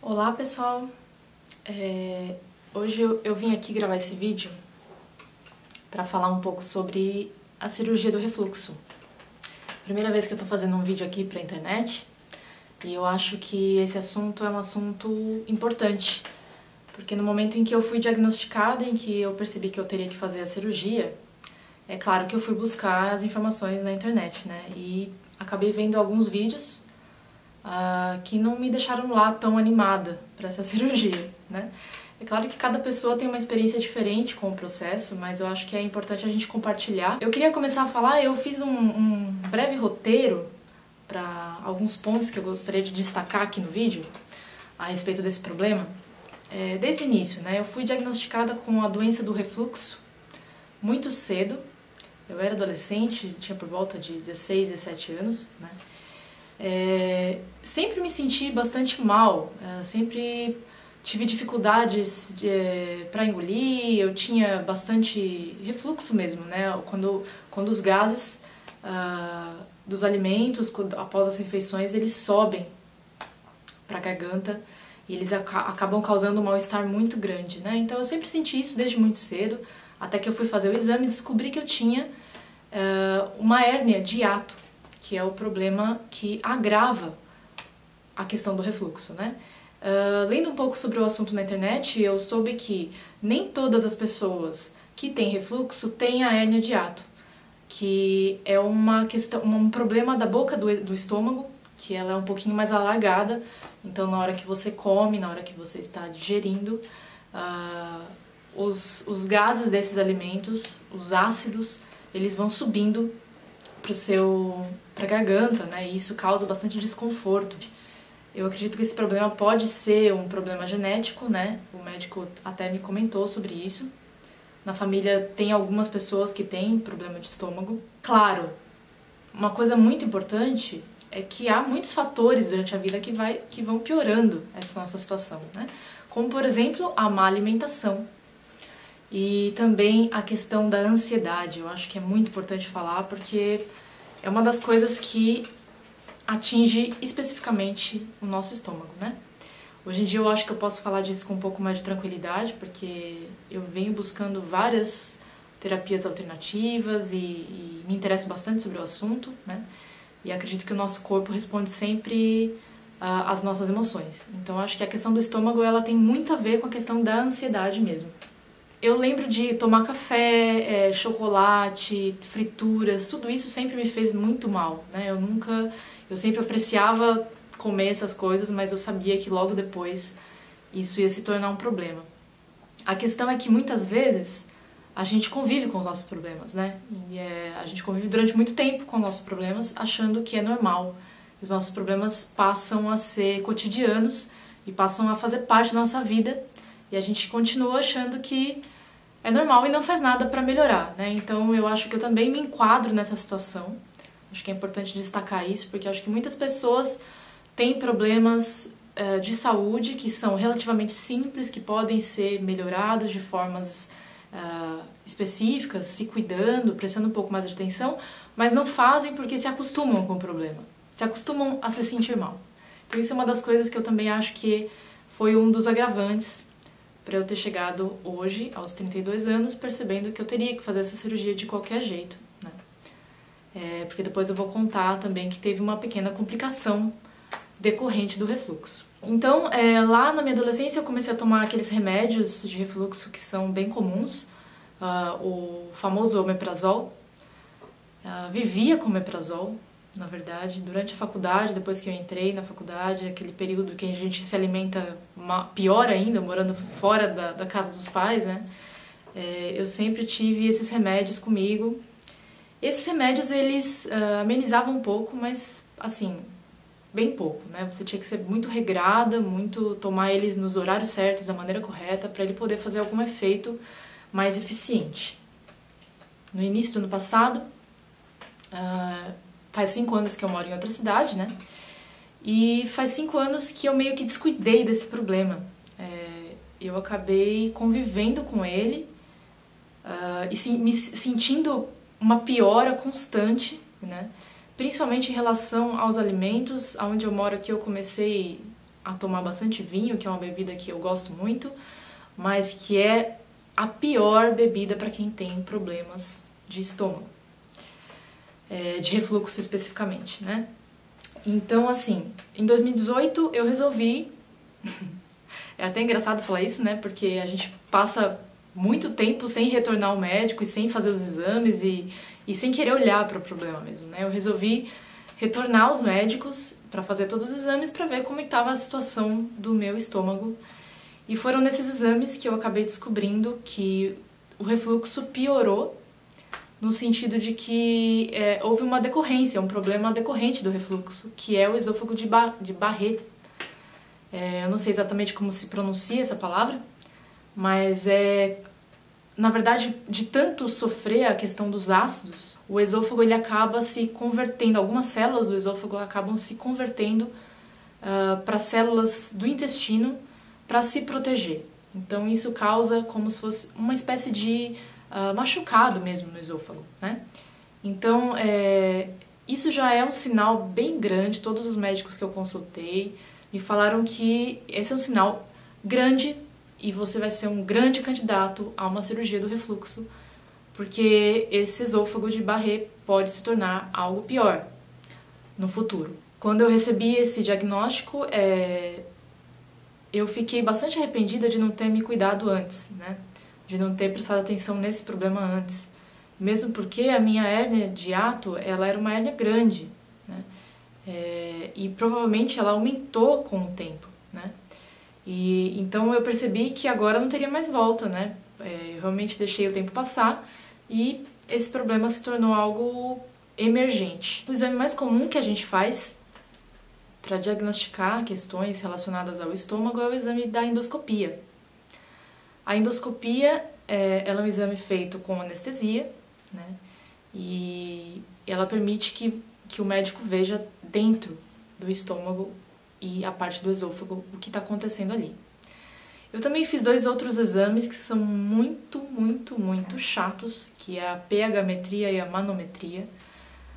Olá pessoal, hoje eu vim aqui gravar esse vídeo para falar um pouco sobre a cirurgia do refluxo. Primeira vez que eu tô fazendo um vídeo aqui pra internet e eu acho que esse assunto é um assunto importante, porque no momento em que eu fui diagnosticada, em que eu percebi que eu teria que fazer a cirurgia, é claro que eu fui buscar as informações na internet, né? E acabei vendo alguns vídeos que não me deixaram lá tão animada para essa cirurgia, né? É claro que cada pessoa tem uma experiência diferente com o processo, mas eu acho que é importante a gente compartilhar. Eu queria começar a falar, eu fiz um breve roteiro para alguns pontos que eu gostaria de destacar aqui no vídeo a respeito desse problema. Desde o início, né? Eu fui diagnosticada com a doença do refluxo muito cedo. Eu era adolescente, tinha por volta de 16, 17 anos, né? Sempre me senti bastante mal, sempre tive dificuldades para engolir, eu tinha bastante refluxo mesmo, né? Quando os gases dos alimentos, após as refeições, eles sobem para a garganta e eles acabam causando um mal-estar muito grande, né? Então eu sempre senti isso desde muito cedo, até que eu fui fazer o exame e descobri que eu tinha uma hérnia de hiato, que é o problema que agrava a questão do refluxo, né? Lendo um pouco sobre o assunto na internet, eu soube que nem todas as pessoas que têm refluxo têm a hérnia de hiato, que é um problema da boca do estômago, que ela é um pouquinho mais alargada, então na hora que você come, na hora que você está digerindo, os gases desses alimentos, os ácidos, eles vão subindo para a garganta, né? E isso causa bastante desconforto. Eu acredito que esse problema pode ser um problema genético, né? O médico até me comentou sobre isso. Na família tem algumas pessoas que têm problema de estômago. Claro, uma coisa muito importante é que há muitos fatores durante a vida que vão piorando essa nossa situação, né? Como, por exemplo, a má alimentação. E também a questão da ansiedade, eu acho que é muito importante falar, porque é uma das coisas que atinge especificamente o nosso estômago, né? Hoje em dia eu acho que eu posso falar disso com um pouco mais de tranquilidade, porque eu venho buscando várias terapias alternativas e me interesso bastante sobre o assunto, né? E acredito que o nosso corpo responde sempre às nossas emoções. Então eu acho que a questão do estômago, ela tem muito a ver com a questão da ansiedade mesmo. Eu lembro de tomar café, chocolate, frituras, tudo isso sempre me fez muito mal, né? Eu sempre apreciava comer essas coisas, mas eu sabia que logo depois isso ia se tornar um problema. A questão é que muitas vezes a gente convive com os nossos problemas, né? E a gente convive durante muito tempo com os nossos problemas, achando que é normal. Os nossos problemas passam a ser cotidianos e passam a fazer parte da nossa vida. E a gente continua achando que é normal e não faz nada para melhorar, né? Então eu acho que eu também me enquadro nessa situação. Acho que é importante destacar isso, porque eu acho que muitas pessoas têm problemas de saúde que são relativamente simples, que podem ser melhorados de formas específicas, se cuidando, prestando um pouco mais de atenção, mas não fazem porque se acostumam com o problema, se acostumam a se sentir mal. Então isso é uma das coisas que eu também acho que foi um dos agravantes para eu ter chegado hoje, aos 32 anos, percebendo que eu teria que fazer essa cirurgia de qualquer jeito, né? Porque depois eu vou contar também que teve uma pequena complicação decorrente do refluxo. Então, lá na minha adolescência eu comecei a tomar aqueles remédios de refluxo que são bem comuns, o famoso omeprazol. Vivia com omeprazol, na verdade, durante a faculdade, depois que eu entrei na faculdade, aquele período que a gente se alimenta pior ainda, morando fora da casa dos pais, né? Eu sempre tive esses remédios comigo. Esses remédios, eles amenizavam um pouco, mas, assim, bem pouco, né? Você tinha que ser muito regrada, tomar eles nos horários certos, da maneira correta, para ele poder fazer algum efeito mais eficiente. No início do ano passado, faz 5 anos que eu moro em outra cidade, né? E faz 5 anos que eu meio que descuidei desse problema. Eu acabei convivendo com ele e me sentindo uma piora constante, né? Principalmente em relação aos alimentos. Onde eu moro aqui eu comecei a tomar bastante vinho, que é uma bebida que eu gosto muito, mas que é a pior bebida para quem tem problemas de estômago, de refluxo especificamente, né? Então, assim, em 2018 eu resolvi... É até engraçado falar isso, né? Porque a gente passa muito tempo sem retornar ao médico e sem fazer os exames e sem querer olhar para o problema mesmo, né? Eu resolvi retornar aos médicos para fazer todos os exames para ver como estava a situação do meu estômago. E foram nesses exames que eu acabei descobrindo que o refluxo piorou no sentido de que houve uma decorrência, um problema decorrente do refluxo, que é o esôfago de Barré. Eu não sei exatamente como se pronuncia essa palavra, mas na verdade, de tanto sofrer a questão dos ácidos, o esôfago ele acaba se convertendo, algumas células do esôfago acabam se convertendo para células do intestino para se proteger. Então isso causa como se fosse uma espécie de machucado mesmo no esôfago, né? Então isso já é um sinal bem grande. Todos os médicos que eu consultei me falaram que esse é um sinal grande e você vai ser um grande candidato a uma cirurgia do refluxo, porque esse esôfago de Barré pode se tornar algo pior no futuro. Quando eu recebi esse diagnóstico, eu fiquei bastante arrependida de não ter me cuidado antes, né? De não ter prestado atenção nesse problema antes. Mesmo porque a minha hérnia de hiato, ela era uma hérnia grande, né? E provavelmente ela aumentou com o tempo, né? E então eu percebi que agora não teria mais volta, né? Eu realmente deixei o tempo passar e esse problema se tornou algo emergente. O exame mais comum que a gente faz para diagnosticar questões relacionadas ao estômago é o exame da endoscopia. A endoscopia ela é um exame feito com anestesia, né? E ela permite que o médico veja dentro do estômago e a parte do esôfago o que está acontecendo ali. Eu também fiz 2 outros exames que são muito, muito, muito chatos, que é a pH-metria e a manometria.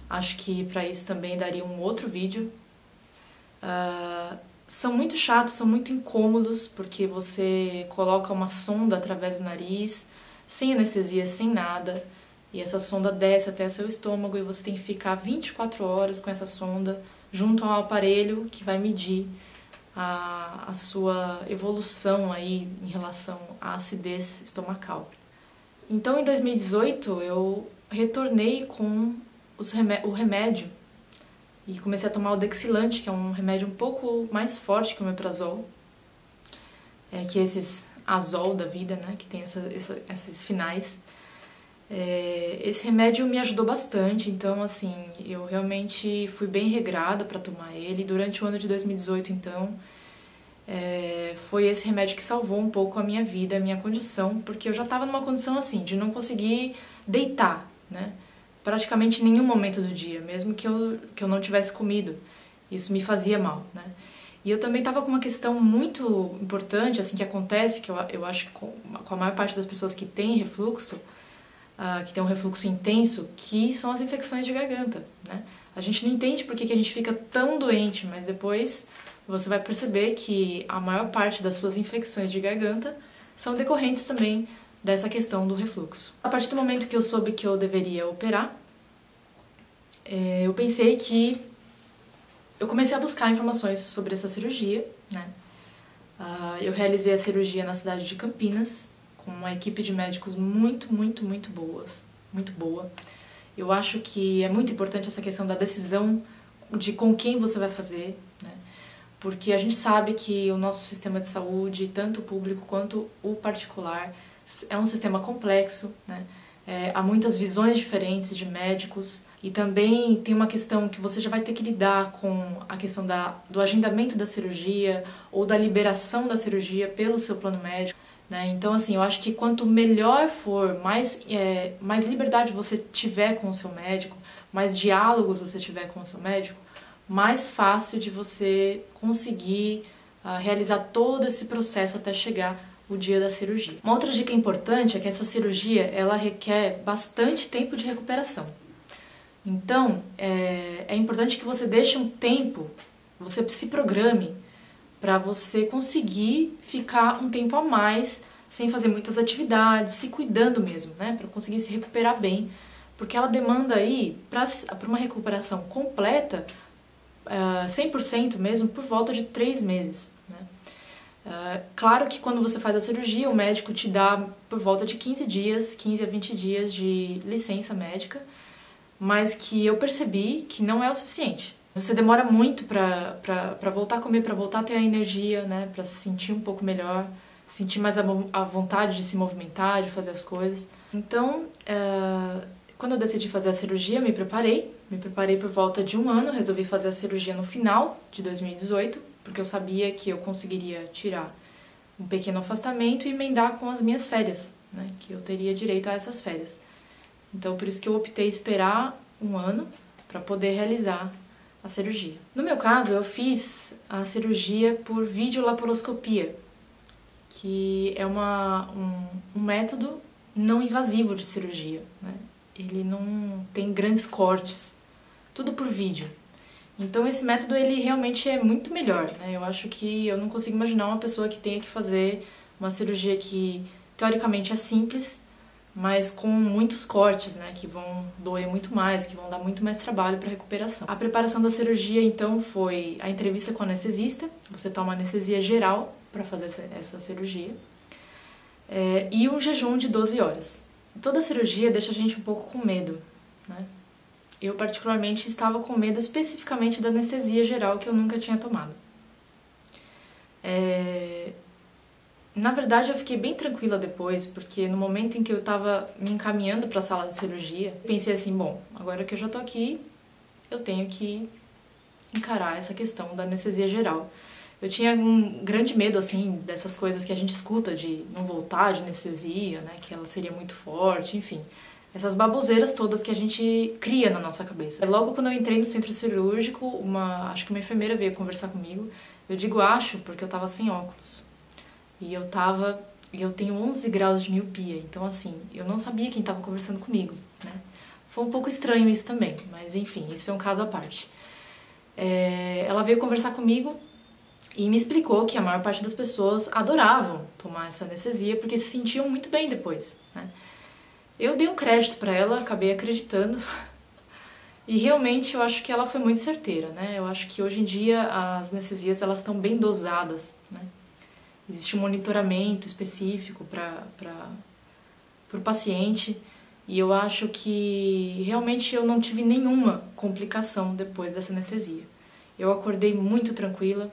Acho que para isso também daria um outro vídeo. São muito chatos, são muito incômodos, porque você coloca uma sonda através do nariz, sem anestesia, sem nada, e essa sonda desce até seu estômago e você tem que ficar 24 horas com essa sonda junto ao aparelho que vai medir a sua evolução aí em relação à acidez estomacal. Então, em 2018, eu retornei com o remédio e comecei a tomar o Dexilante, que é um remédio um pouco mais forte que o omeprazol, que é esses azol da vida, né, que tem esses finais. Esse remédio me ajudou bastante, então assim, eu realmente fui bem regrada para tomar ele. Durante o ano de 2018, então, foi esse remédio que salvou um pouco a minha vida, a minha condição, porque eu já estava numa condição assim, de não conseguir deitar, né? Praticamente em nenhum momento do dia, mesmo que eu não tivesse comido. Isso me fazia mal, né? E eu também estava com uma questão muito importante, assim, que acontece, que eu acho que com a maior parte das pessoas que tem refluxo, que tem um refluxo intenso, que são as infecções de garganta, né? A gente não entende por que a gente fica tão doente, mas depois você vai perceber que a maior parte das suas infecções de garganta são decorrentes também dessa questão do refluxo. A partir do momento que eu soube que eu deveria operar, eu pensei que... Eu comecei a buscar informações sobre essa cirurgia, né? Eu realizei a cirurgia na cidade de Campinas, com uma equipe de médicos muito, muito, muito boa. Eu acho que é muito importante essa questão da decisão de com quem você vai fazer, né? Porque a gente sabe que o nosso sistema de saúde, tanto o público quanto o particular, é um sistema complexo, né? Há muitas visões diferentes de médicos e também tem uma questão que você já vai ter que lidar com a questão do agendamento da cirurgia ou da liberação da cirurgia pelo seu plano médico, né? Então, assim, eu acho que quanto melhor for, mais liberdade você tiver com o seu médico, mais diálogos você tiver com o seu médico, mais fácil de você conseguir realizar todo esse processo até chegar o dia da cirurgia. Uma outra dica importante é que essa cirurgia ela requer bastante tempo de recuperação. Então, é importante que você deixe um tempo, você se programe para você conseguir ficar um tempo a mais sem fazer muitas atividades, se cuidando mesmo, né, para conseguir se recuperar bem, porque ela demanda aí, para uma recuperação completa, 100% mesmo, por volta de 3 meses, né. Claro que quando você faz a cirurgia, o médico te dá por volta de 15 dias, 15 a 20 dias de licença médica, mas que eu percebi que não é o suficiente. Você demora muito para voltar a comer, para voltar a ter a energia, né, para se sentir um pouco melhor, sentir mais a vontade de se movimentar, de fazer as coisas. Então, quando eu decidi fazer a cirurgia, me preparei por volta de 1 ano, resolvi fazer a cirurgia no final de 2018, porque eu sabia que eu conseguiria tirar um pequeno afastamento e emendar com as minhas férias, né, que eu teria direito a essas férias. Então, por isso que eu optei esperar 1 ano para poder realizar a cirurgia. No meu caso, eu fiz a cirurgia por videolaparoscopia, que é um método não invasivo de cirurgia, né? Ele não tem grandes cortes, tudo por vídeo. Então esse método ele realmente é muito melhor, né? Eu acho que eu não consigo imaginar uma pessoa que tenha que fazer uma cirurgia que teoricamente é simples, mas com muitos cortes, né, que vão doer muito mais, que vão dar muito mais trabalho para a recuperação. A preparação da cirurgia, então, foi a entrevista com o anestesista, você toma anestesia geral para fazer essa cirurgia, e um jejum de 12 horas. Toda cirurgia deixa a gente um pouco com medo, né? Eu, particularmente, estava com medo especificamente da anestesia geral, que eu nunca tinha tomado. Na verdade, eu fiquei bem tranquila depois, porque no momento em que eu estava me encaminhando para a sala de cirurgia, pensei assim, bom, agora que eu já tô aqui, eu tenho que encarar essa questão da anestesia geral. Eu tinha um grande medo, assim, dessas coisas que a gente escuta, de não voltar de anestesia, né, que ela seria muito forte, enfim. Essas baboseiras todas que a gente cria na nossa cabeça. Logo quando eu entrei no centro cirúrgico, acho que uma enfermeira veio conversar comigo. Eu digo acho porque eu tava sem óculos. E eu tenho 11 graus de miopia, então assim, eu não sabia quem estava conversando comigo, né? Foi um pouco estranho isso também, mas enfim, isso é um caso à parte. Ela veio conversar comigo e me explicou que a maior parte das pessoas adoravam tomar essa anestesia porque se sentiam muito bem depois, né? Eu dei um crédito para ela, acabei acreditando, e realmente eu acho que ela foi muito certeira, né? Eu acho que hoje em dia as anestesias elas estão bem dosadas, né? Existe um monitoramento específico para o paciente e eu acho que realmente eu não tive nenhuma complicação depois dessa anestesia. Eu acordei muito tranquila.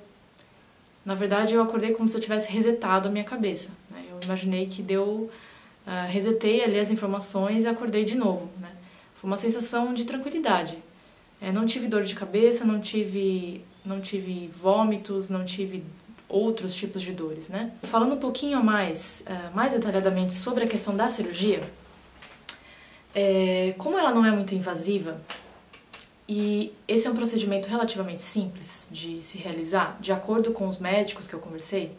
Na verdade, eu acordei como se eu tivesse resetado a minha cabeça, né? Eu imaginei que resetei ali as informações e acordei de novo, né? Foi uma sensação de tranquilidade. Não tive dor de cabeça, não tive vômitos, não tive outros tipos de dores, né? Falando um pouquinho mais detalhadamente sobre a questão da cirurgia, como ela não é muito invasiva, e esse é um procedimento relativamente simples de se realizar, de acordo com os médicos que eu conversei,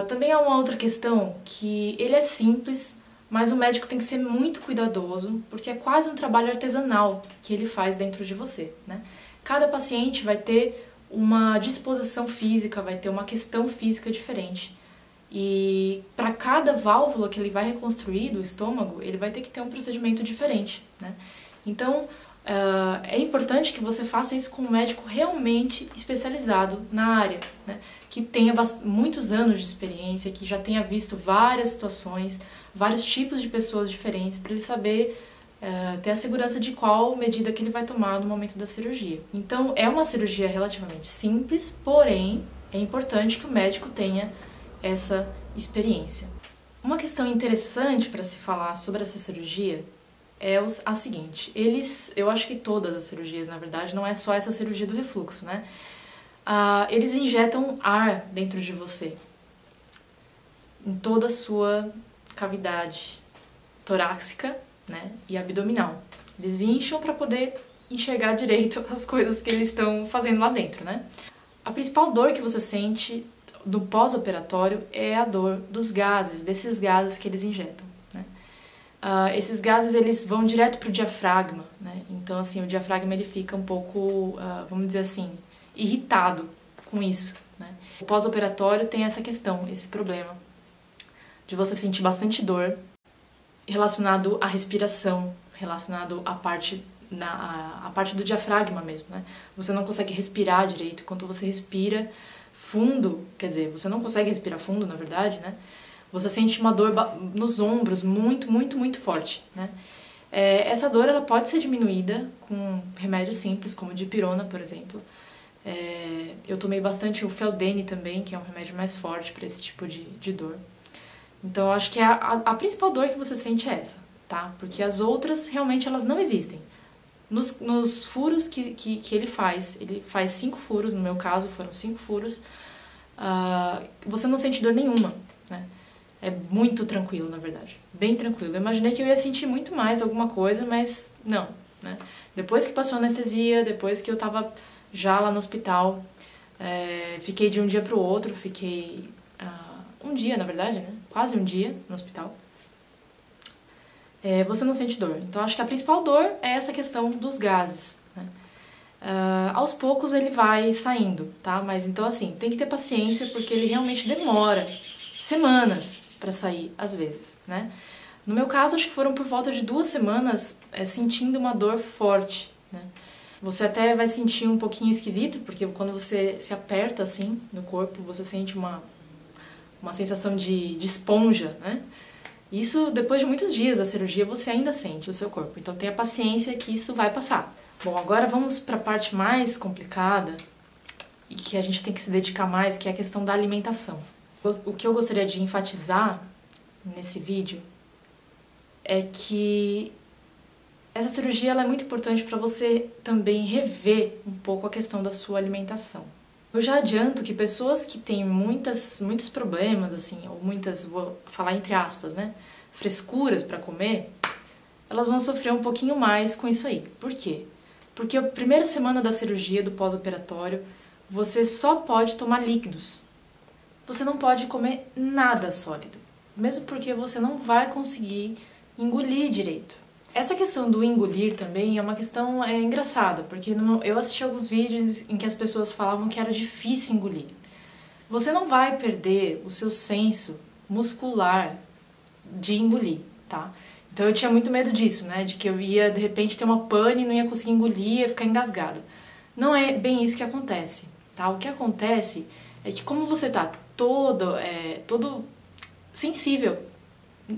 também há uma outra questão, que ele é simples, mas o médico tem que ser muito cuidadoso, porque é quase um trabalho artesanal que ele faz dentro de você, né? Cada paciente vai ter uma disposição física, vai ter uma questão física diferente. E para cada válvula que ele vai reconstruir do estômago, ele vai ter que ter um procedimento diferente, né? Então, é importante que você faça isso com um médico realmente especializado na área, né? Que tenha muitos anos de experiência, que já tenha visto várias situações, vários tipos de pessoas diferentes, para ele saber ter a segurança de qual medida que ele vai tomar no momento da cirurgia. Então, é uma cirurgia relativamente simples, porém, é importante que o médico tenha essa experiência. Uma questão interessante para se falar sobre essa cirurgia é a seguinte: eu acho que todas as cirurgias, na verdade, não é só essa cirurgia do refluxo, né? Eles injetam ar dentro de você, em toda a sua cavidade torácica, né, e abdominal. Eles incham para poder enxergar direito as coisas que eles estão fazendo lá dentro, né? A principal dor que você sente no pós-operatório é a dor dos gases, desses gases que eles injetam, né? Esses gases eles vão direto para o diafragma, né? Então assim, o diafragma ele fica um pouco, vamos dizer assim, irritado com isso, né? O pós-operatório tem essa questão, esse problema de você sentir bastante dor relacionado à respiração, relacionado à parte do diafragma mesmo, né? Você não consegue respirar direito. Quando você respira fundo, quer dizer, você não consegue respirar fundo, na verdade, né? Você sente uma dor nos ombros muito, muito, muito forte, né? Essa dor ela pode ser diminuída com remédios simples, como dipirona, por exemplo. Eu tomei bastante o Feldene também, que é um remédio mais forte para esse tipo de dor. Então, eu acho que a principal dor que você sente é essa, tá? Porque as outras, realmente, elas não existem. Nos furos que ele faz 5 furos, no meu caso foram 5 furos, você não sente dor nenhuma, né? É muito tranquilo, na verdade, bem tranquilo. Eu imaginei que eu ia sentir muito mais alguma coisa, mas não, né? Depois que passou a anestesia, depois que eu tava já lá no hospital, fiquei de um dia pro outro, fiquei um dia, na verdade, né? Quase um dia no hospital. Você não sente dor. Então, acho que a principal dor é essa questão dos gases, né? Aos poucos ele vai saindo, tá? Mas então, assim, tem que ter paciência porque ele realmente demora semanas para sair, às vezes, né? No meu caso, acho que foram por volta de 2 semanas sentindo uma dor forte, né? Você até vai sentir um pouquinho esquisito, porque quando você se aperta assim no corpo, você sente uma sensação de esponja, né? Isso, depois de muitos dias da cirurgia, você ainda sente o seu corpo. Então, tenha paciência que isso vai passar. Bom, agora vamos para a parte mais complicada e que a gente tem que se dedicar mais, que é a questão da alimentação. O que eu gostaria de enfatizar nesse vídeo é que essa cirurgia ela é muito importante para você também rever um pouco a questão da sua alimentação. Eu já adianto que pessoas que têm muitos problemas, assim, ou muitas, vou falar entre aspas, né, frescuras para comer, elas vão sofrer um pouquinho mais com isso aí. Por quê? Porque a primeira semana da cirurgia, do pós-operatório, você só pode tomar líquidos. Você não pode comer nada sólido, mesmo porque você não vai conseguir engolir direito. Essa questão do engolir também é uma questão engraçada, porque eu assisti alguns vídeos em que as pessoas falavam que era difícil engolir. Você não vai perder o seu senso muscular de engolir, tá? Então eu tinha muito medo disso, né? De que eu ia, de repente, ter uma pane e não ia conseguir engolir, ia ficar engasgada. Não é bem isso que acontece, tá? O que acontece é que como você tá todo sensível,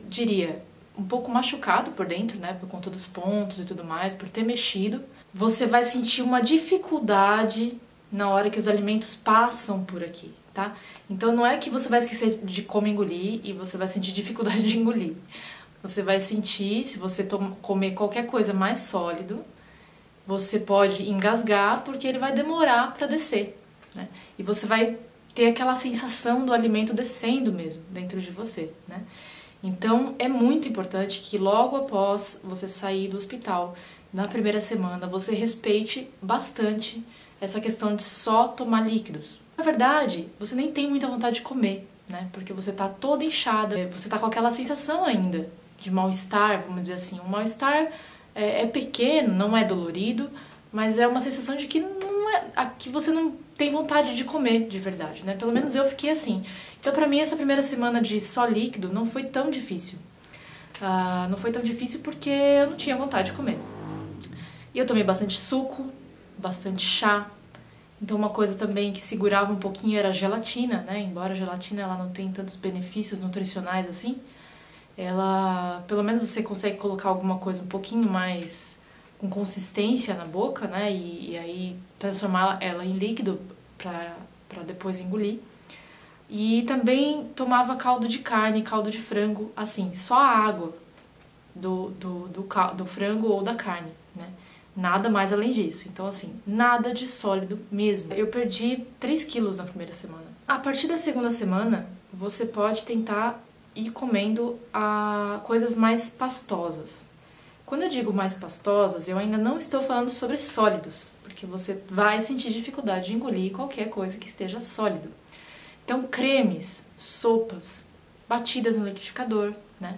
diria, um pouco machucado por dentro, né, por conta dos pontos e tudo mais, por ter mexido, você vai sentir uma dificuldade na hora que os alimentos passam por aqui, tá? Então não é que você vai esquecer de como engolir e você vai sentir dificuldade de engolir. Você vai sentir, se você comer qualquer coisa mais sólido, você pode engasgar porque ele vai demorar para descer, né? E você vai ter aquela sensação do alimento descendo mesmo dentro de você, né? Então, é muito importante que logo após você sair do hospital, na primeira semana, você respeite bastante essa questão de só tomar líquidos. Na verdade, você nem tem muita vontade de comer, né? Porque você tá toda inchada, você tá com aquela sensação ainda de mal-estar, vamos dizer assim. Um mal-estar é pequeno, não é dolorido, mas é uma sensação de que que você não tem vontade de comer de verdade, né? Pelo menos eu fiquei assim. Então, pra mim, essa primeira semana de só líquido não foi tão difícil. Não foi tão difícil porque eu não tinha vontade de comer. E eu tomei bastante suco, bastante chá. Então, uma coisa também que segurava um pouquinho era a gelatina, né? Embora a gelatina ela não tenha tantos benefícios nutricionais assim, ela, pelo menos você consegue colocar alguma coisa um pouquinho mais com consistência na boca, né? E aí transformar ela em líquido para depois engolir. E também tomava caldo de carne, caldo de frango, assim, só a água do frango ou da carne, né? Nada mais além disso. Então, assim, nada de sólido mesmo. Eu perdi 3 quilos na primeira semana. A partir da segunda semana, você pode tentar ir comendo coisas mais pastosas. Quando eu digo mais pastosas, eu ainda não estou falando sobre sólidos, porque você vai sentir dificuldade de engolir qualquer coisa que esteja sólido. Então, cremes, sopas, batidas no liquidificador, né?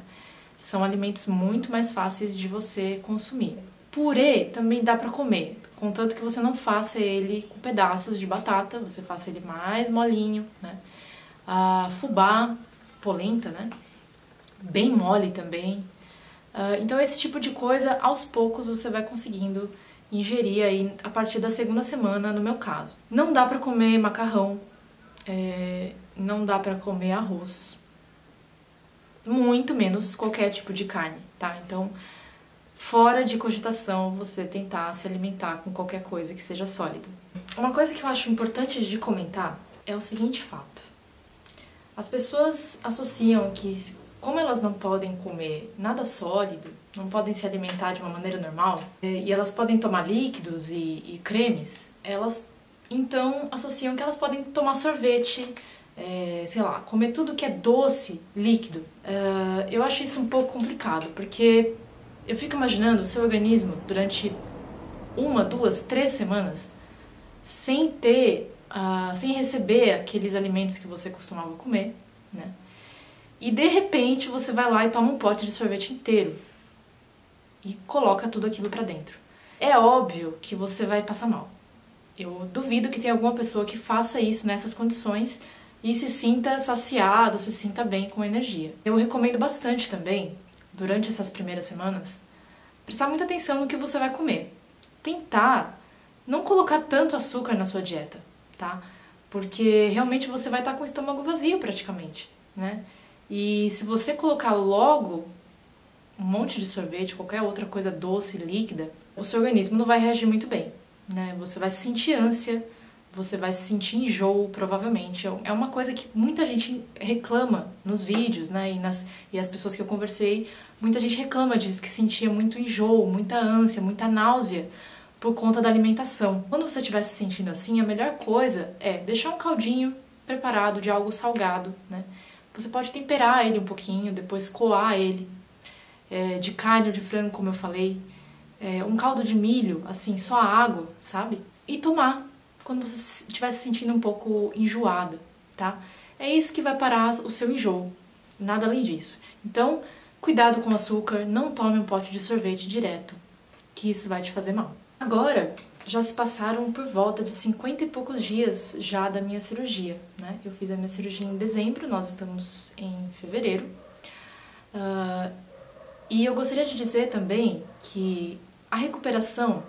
São alimentos muito mais fáceis de você consumir. Purê também dá para comer. contanto que você não faça ele com pedaços de batata, você faça ele mais molinho, né? Fubá, polenta, né? Bem mole também. Então esse tipo de coisa, aos poucos você vai conseguindo ingerir aí a partir da segunda semana, no meu caso. Não dá pra comer macarrão, não dá pra comer arroz, muito menos qualquer tipo de carne, tá? Então, fora de cogitação você tentar se alimentar com qualquer coisa que seja sólido. Uma coisa que eu acho importante de comentar é o seguinte fato. As pessoas associam que, como elas não podem comer nada sólido, não podem se alimentar de uma maneira normal, e elas podem tomar líquidos e cremes, elas então associam que elas podem tomar sorvete, sei lá, comer tudo que é doce, líquido. Eu acho isso um pouco complicado, porque eu fico imaginando o seu organismo durante 1, 2, 3 semanas sem receber aqueles alimentos que você costumava comer, né? E de repente você vai lá e toma um pote de sorvete inteiro e coloca tudo aquilo pra dentro. É óbvio que você vai passar mal. Eu duvido que tenha alguma pessoa que faça isso nessas condições e se sinta saciado, se sinta bem com energia. Eu recomendo bastante também, durante essas primeiras semanas, prestar muita atenção no que você vai comer. Tentar não colocar tanto açúcar na sua dieta, tá? Porque realmente você vai estar com o estômago vazio praticamente, né? E se você colocar logo um monte de sorvete, qualquer outra coisa doce, líquida, o seu organismo não vai reagir muito bem, né? Você vai sentir ânsia, você vai sentir enjoo, provavelmente. É uma coisa que muita gente reclama nos vídeos, né? E as pessoas que eu conversei, muita gente reclama disso, que sentia muito enjoo, muita ânsia, muita náusea por conta da alimentação. Quando você estiver se sentindo assim, a melhor coisa é deixar um caldinho preparado de algo salgado, né? Você pode temperar ele um pouquinho, depois coar ele, de carne ou de frango, como eu falei, um caldo de milho, assim, só água, sabe? E tomar quando você estiver se sentindo um pouco enjoada, tá? É isso que vai parar o seu enjoo, nada além disso. Então, cuidado com o açúcar, não tome um pote de sorvete direto, que isso vai te fazer mal. Agora, já se passaram por volta de 50 e poucos dias já da minha cirurgia, né? Eu fiz a minha cirurgia em dezembro, nós estamos em fevereiro. E eu gostaria de dizer também que a recuperação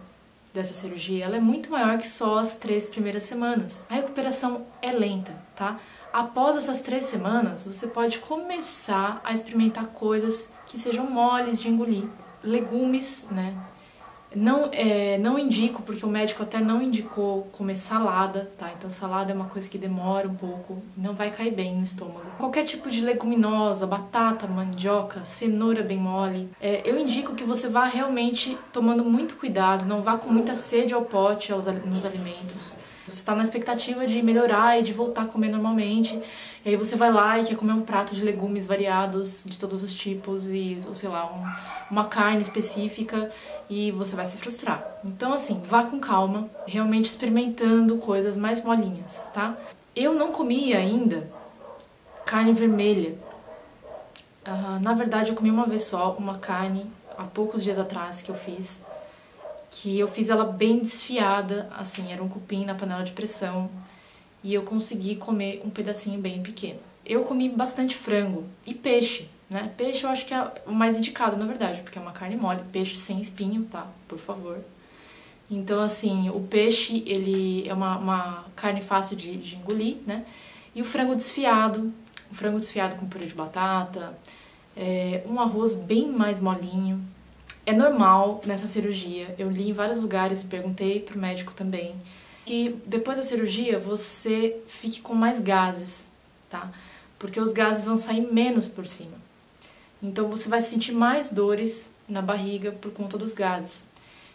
dessa cirurgia ela é muito maior que só as 3 primeiras semanas. A recuperação é lenta, tá? Após essas 3 semanas, você pode começar a experimentar coisas que sejam moles de engolir. Legumes, né? Não indico, porque o médico até não indicou comer salada, tá? Então salada é uma coisa que demora um pouco, não vai cair bem no estômago. Qualquer tipo de leguminosa, batata, mandioca, cenoura bem mole, eu indico que você vá realmente tomando muito cuidado, não vá com muita sede ao pote nos alimentos. Você está na expectativa de melhorar e de voltar a comer normalmente, e aí você vai lá e quer comer um prato de legumes variados, de todos os tipos, ou sei lá, uma carne específica, e você vai se frustrar. Então assim, vá com calma, realmente experimentando coisas mais molinhas, tá? Eu não comi ainda carne vermelha. Na verdade, eu comi uma vez só uma carne, há poucos dias atrás que eu fiz ela bem desfiada, assim, era um cupim na panela de pressão, e eu consegui comer um pedacinho bem pequeno. Eu comi bastante frango e peixe, né? Peixe eu acho que é o mais indicado, na verdade, porque é uma carne mole, peixe sem espinho, tá? Por favor. Então, assim, o peixe, ele é uma carne fácil de engolir, né? E o frango desfiado com purê de batata, um arroz bem mais molinho. É normal nessa cirurgia, eu li em vários lugares e perguntei pro médico também, que depois da cirurgia você fique com mais gases, tá? Porque os gases vão sair menos por cima. Então você vai sentir mais dores na barriga por conta dos gases.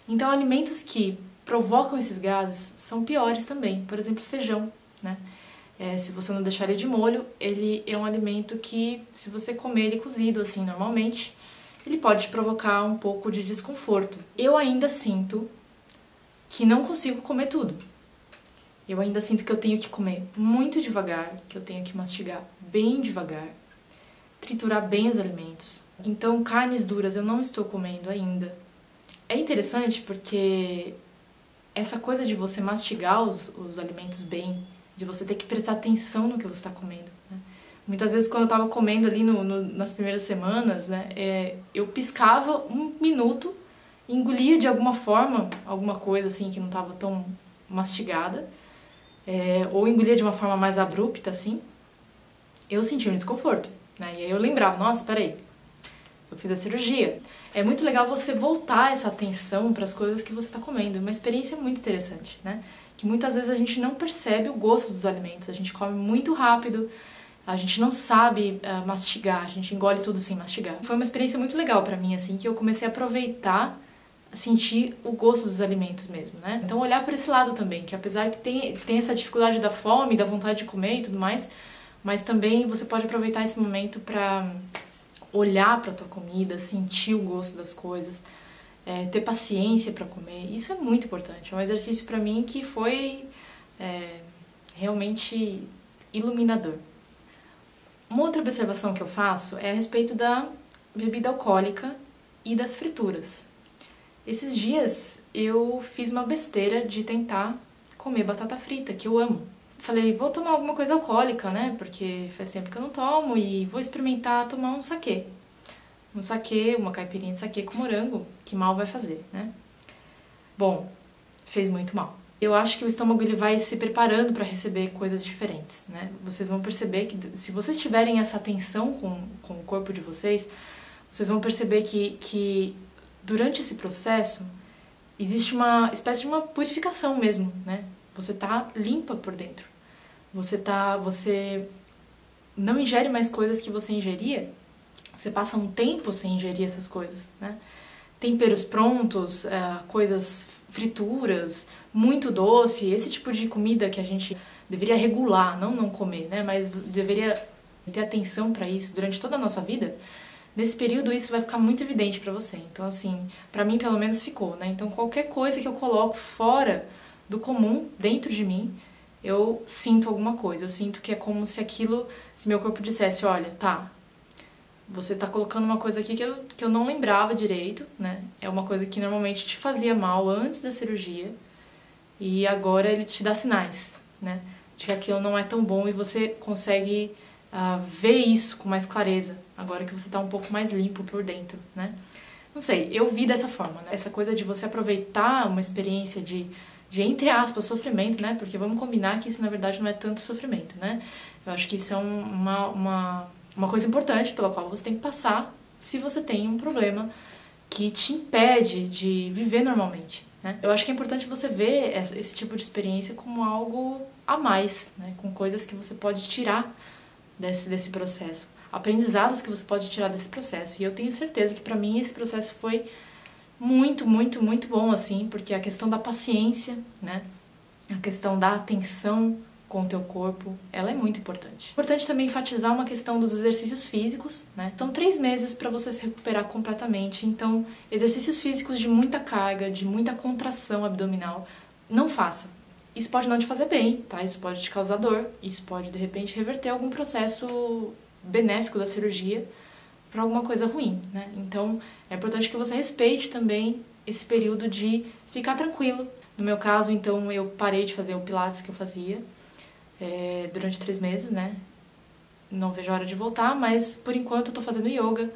Então alimentos que provocam esses gases são piores também, por exemplo, feijão, né? Se você não deixar ele de molho, ele é um alimento que, se você comer ele cozido assim normalmente, ele pode provocar um pouco de desconforto. Eu ainda sinto que não consigo comer tudo. Eu ainda sinto que eu tenho que comer muito devagar, que eu tenho que mastigar bem devagar, triturar bem os alimentos. Então, carnes duras eu não estou comendo ainda. É interessante porque essa coisa de você mastigar os alimentos bem, de você ter que prestar atenção no que você está comendo, né? Muitas vezes quando eu estava comendo ali nas primeiras semanas, né, eu piscava 1 minuto, engolia de alguma forma alguma coisa assim que não estava tão mastigada, ou engolia de uma forma mais abrupta assim, eu sentia um desconforto, né? E aí eu lembrava, nossa, peraí, eu fiz a cirurgia. É muito legal você voltar essa atenção para as coisas que você está comendo. Uma experiência muito interessante, né? Que muitas vezes a gente não percebe o gosto dos alimentos. A gente come muito rápido, a gente não sabe mastigar, a gente engole tudo sem mastigar. Foi uma experiência muito legal para mim, assim, que eu comecei a aproveitar, a sentir o gosto dos alimentos mesmo, né? Então olhar por esse lado também, que apesar que tem essa dificuldade da fome, da vontade de comer e tudo mais, mas também você pode aproveitar esse momento para olhar para a tua comida, sentir o gosto das coisas, ter paciência para comer. Isso é muito importante. É um exercício para mim que foi realmente iluminador. Uma outra observação que eu faço é a respeito da bebida alcoólica e das frituras. Esses dias eu fiz uma besteira de tentar comer batata frita, que eu amo. Falei, vou tomar alguma coisa alcoólica, né? Porque faz tempo que eu não tomo e vou experimentar tomar um saquê. Um saquê, uma caipirinha de saquê com morango, que mal vai fazer, né? Bom, fez muito mal. Eu acho que o estômago ele vai se preparando para receber coisas diferentes, né? Vocês vão perceber que se vocês tiverem essa atenção com o corpo de vocês vão perceber que durante esse processo existe uma espécie de uma purificação mesmo, né? Você tá limpa por dentro. Você não ingere mais coisas que você ingeria. Você passa um tempo sem ingerir essas coisas, né? Temperos prontos, coisas frituras, muito doce, esse tipo de comida que a gente deveria regular, não comer, né? Mas deveria ter atenção para isso durante toda a nossa vida. Nesse período isso vai ficar muito evidente para você. Então assim, para mim pelo menos ficou, né? Então qualquer coisa que eu coloco fora do comum dentro de mim, eu sinto alguma coisa. Eu sinto que é como se meu corpo dissesse, olha, tá, você tá colocando uma coisa aqui que eu não lembrava direito, né? É uma coisa que normalmente te fazia mal antes da cirurgia e agora ele te dá sinais, né? De que aquilo não é tão bom e você consegue ver isso com mais clareza, agora que você tá um pouco mais limpo por dentro, né? Não sei, eu vi dessa forma, né? Essa coisa de você aproveitar uma experiência de entre aspas, sofrimento, né? Porque vamos combinar que isso na verdade não é tanto sofrimento, né? Eu acho que isso é uma coisa importante pela qual você tem que passar se você tem um problema que te impede de viver normalmente, né? Eu acho que é importante você ver esse tipo de experiência como algo a mais, né? Com coisas que você pode tirar desse processo, aprendizados que você pode tirar desse processo. E eu tenho certeza que pra mim esse processo foi muito, muito, muito bom, assim, porque a questão da paciência, né? A questão da atenção com o teu corpo, ela é muito importante. Importante também enfatizar uma questão dos exercícios físicos, né? São 3 meses para você se recuperar completamente, então exercícios físicos de muita carga, de muita contração abdominal, não faça. Isso pode não te fazer bem, tá? Isso pode te causar dor, isso pode de repente reverter algum processo benéfico da cirurgia para alguma coisa ruim, né? Então é importante que você respeite também esse período de ficar tranquilo. No meu caso, então, eu parei de fazer o pilates que eu fazia durante 3 meses, né? Não vejo a hora de voltar, mas por enquanto eu tô fazendo yoga,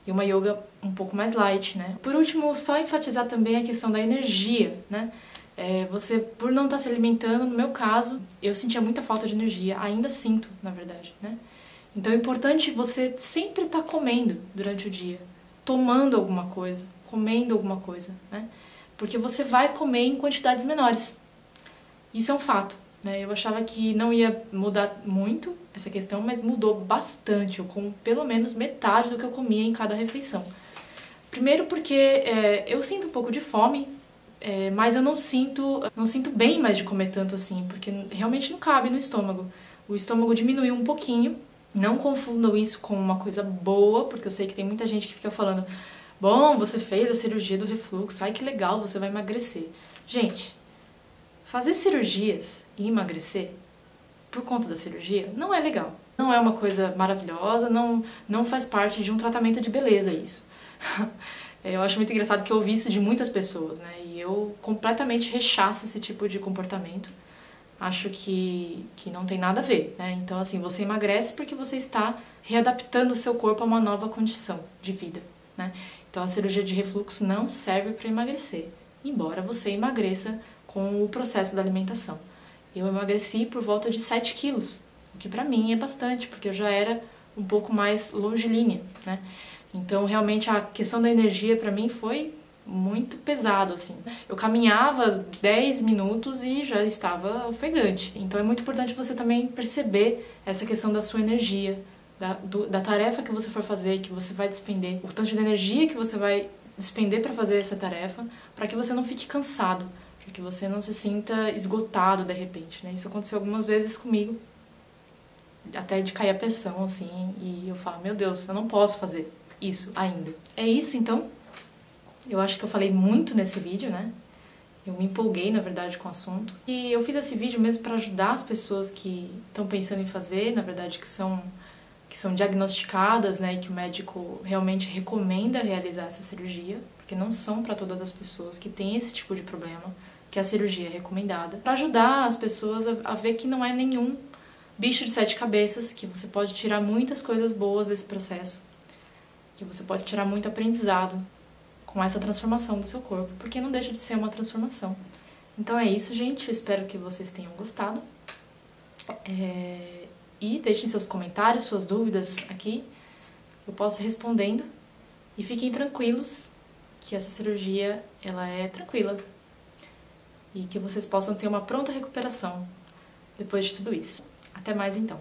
e uma yoga um pouco mais light, né? Por último, só enfatizar também a questão da energia, né? Você, por não estar se alimentando, no meu caso, eu sentia muita falta de energia, ainda sinto, na verdade, né? Então é importante você sempre estar comendo durante o dia, tomando alguma coisa, comendo alguma coisa, né? Porque você vai comer em quantidades menores. Isso é um fato, né? Eu achava que não ia mudar muito essa questão, mas mudou bastante. Eu como pelo menos metade do que eu comia em cada refeição. Primeiro porque eu sinto um pouco de fome, mas eu não sinto bem mais de comer tanto assim, porque realmente não cabe no estômago. O estômago diminuiu um pouquinho. Não confundam isso com uma coisa boa, porque eu sei que tem muita gente que fica falando, bom, você fez a cirurgia do refluxo, ai que legal, você vai emagrecer. Gente, fazer cirurgias e emagrecer por conta da cirurgia não é legal. Não é uma coisa maravilhosa, não faz parte de um tratamento de beleza isso. Eu acho muito engraçado que eu ouvi isso de muitas pessoas, né? E eu completamente rechaço esse tipo de comportamento. Acho que não tem nada a ver, né? Então, assim, você emagrece porque você está readaptando o seu corpo a uma nova condição de vida, né? Então, a cirurgia de refluxo não serve para emagrecer, embora você emagreça com o processo da alimentação. Eu emagreci por volta de 7 quilos, o que para mim é bastante, porque eu já era um pouco mais longilínea, né? Então, realmente, a questão da energia para mim foi muito pesado, assim. Eu caminhava 10 minutos e já estava ofegante. Então, é muito importante você também perceber essa questão da sua energia, da tarefa que você for fazer, que você vai despender, o tanto de energia que você vai despender para fazer essa tarefa, para que você não fique cansado, para que você não se sinta esgotado de repente, né? Isso aconteceu algumas vezes comigo, até de cair a pressão, assim, e eu falo, meu Deus, eu não posso fazer isso ainda. É isso, então. Eu acho que eu falei muito nesse vídeo, né? Eu me empolguei, na verdade, com o assunto. E eu fiz esse vídeo mesmo para ajudar as pessoas que estão pensando em fazer, na verdade, que são diagnosticadas, né? E que o médico realmente recomenda realizar essa cirurgia, porque não são para todas as pessoas que têm esse tipo de problema, que a cirurgia é recomendada. Para ajudar as pessoas a ver que não é nenhum bicho de 7 cabeças, que você pode tirar muitas coisas boas desse processo, que você pode tirar muito aprendizado com essa transformação do seu corpo, porque não deixa de ser uma transformação. Então é isso, gente. Eu espero que vocês tenham gostado. E deixem seus comentários, suas dúvidas aqui. Eu posso ir respondendo. E fiquem tranquilos que essa cirurgia, ela é tranquila. E que vocês possam ter uma pronta recuperação depois de tudo isso. Até mais, então.